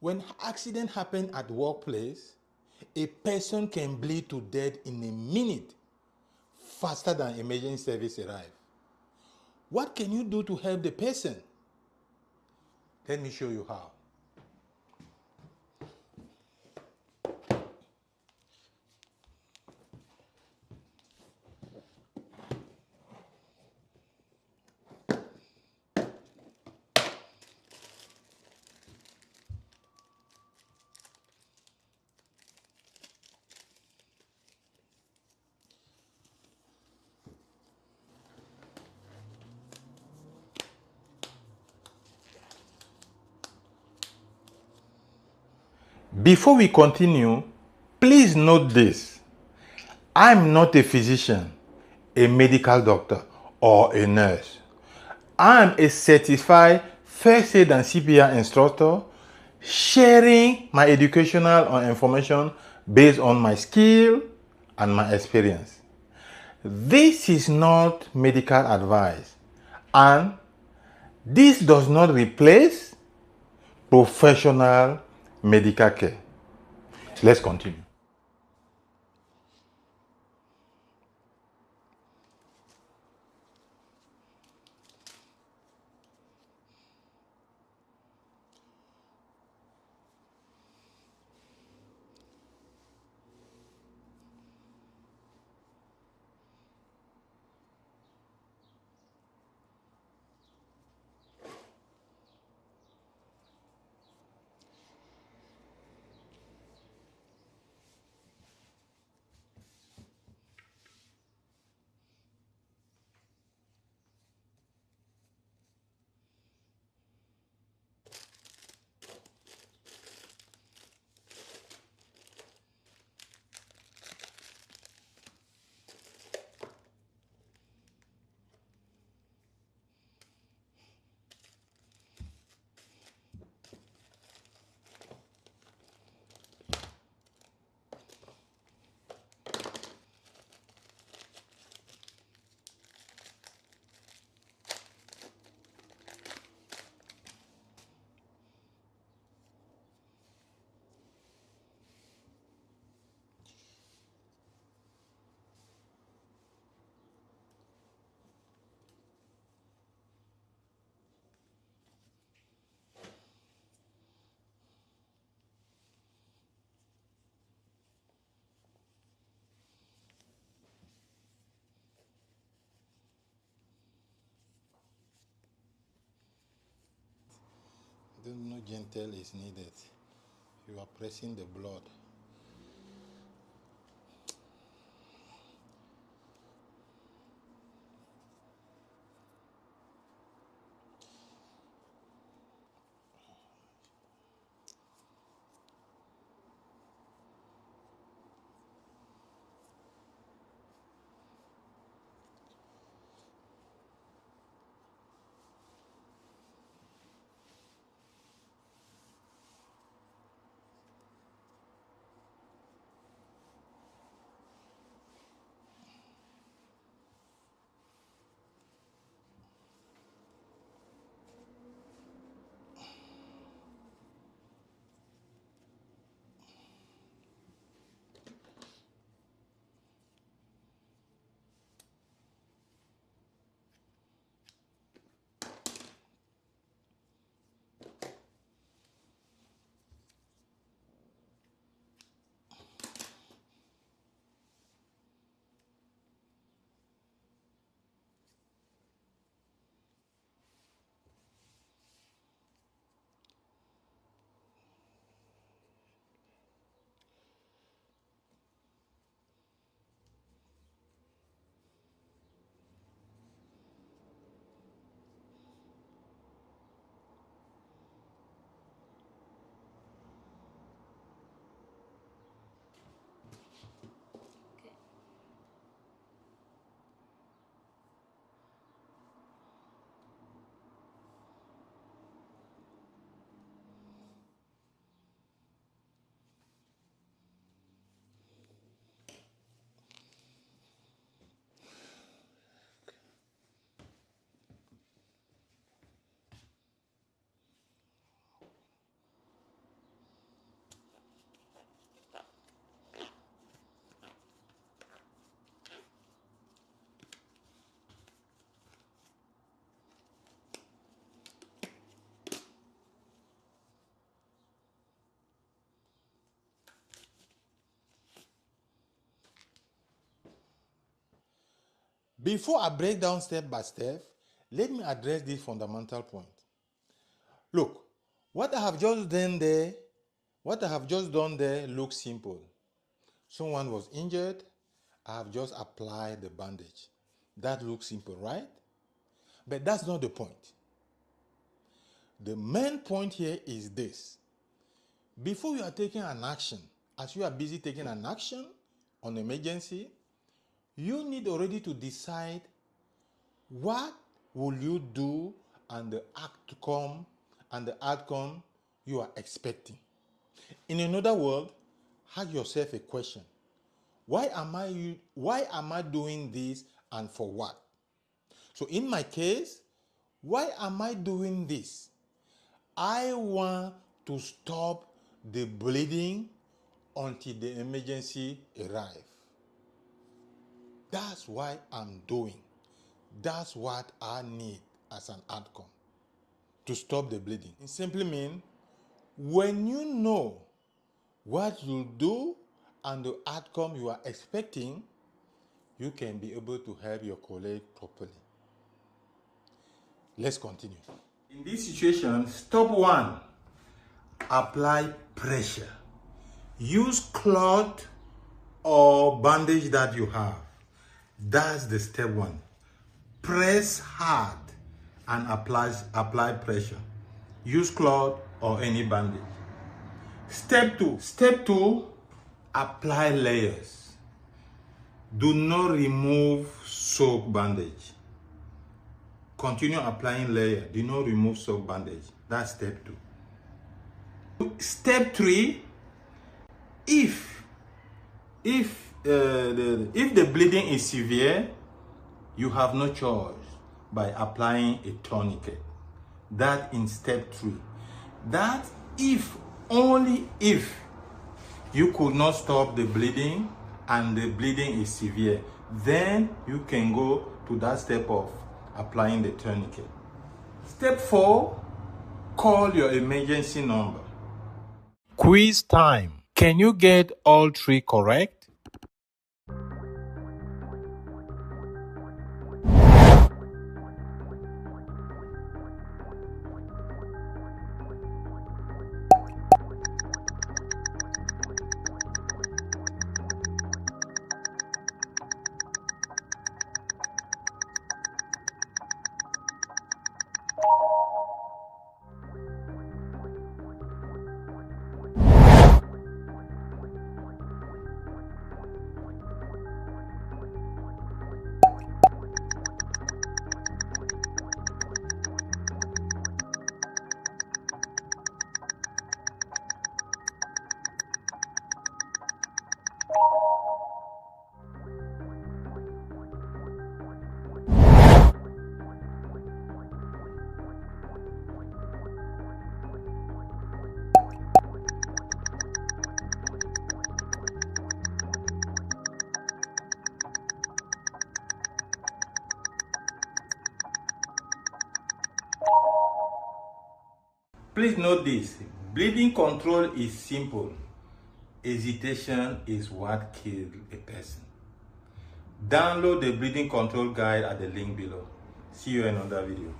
When accident happen at workplace, a person can bleed to death in a minute faster than emergency service arrive. What can you do to help the person? Let me show you how. Before we continue, please note this. I'm not a physician, a medical doctor, or a nurse. I'm a certified first aid and CPR instructor, sharing my educational information based on my skill and my experience. This is not medical advice, and this does not replace professional medical care. Let's continue. No gentle is needed. You are pressing the blood. Before I break down step by step, let me address this fundamental point. Look, what I have just done there looks simple. Someone was injured, I have just applied the bandage. That looks simple, right? But that's not the point. The main point here is this. Before you are taking an action, as you are busy taking an action on emergency, you need already to decide what will you do and the outcome you are expecting. In another word, ask yourself a question. Why am I doing this and for what? So in my case, why am I doing this? I want to stop the bleeding until the emergency arrives. That's why I'm doing. That's what I need as an outcome. To stop the bleeding. It simply means when you know what you do and the outcome you are expecting, you can be able to help your colleague properly. Let's continue. In this situation, step 1, apply pressure. Use cloth or bandage that you have. That's the step 1. Press hard and apply pressure. Use cloth or any bandage. Step 2, apply layers. Do not remove soak bandage. Continue applying layer. Do not remove soak bandage. That's step 2. Step 3, if the bleeding is severe, you have no choice by applying a tourniquet. That in step 3. That only if you could not stop the bleeding and the bleeding is severe, then you can go to that step of applying the tourniquet. Step 4, call your emergency number. Quiz time. Can you get all 3 correct? Please note this, bleeding control is simple. Hesitation is what kills a person. Download the bleeding control guide at the link below. See you in another video.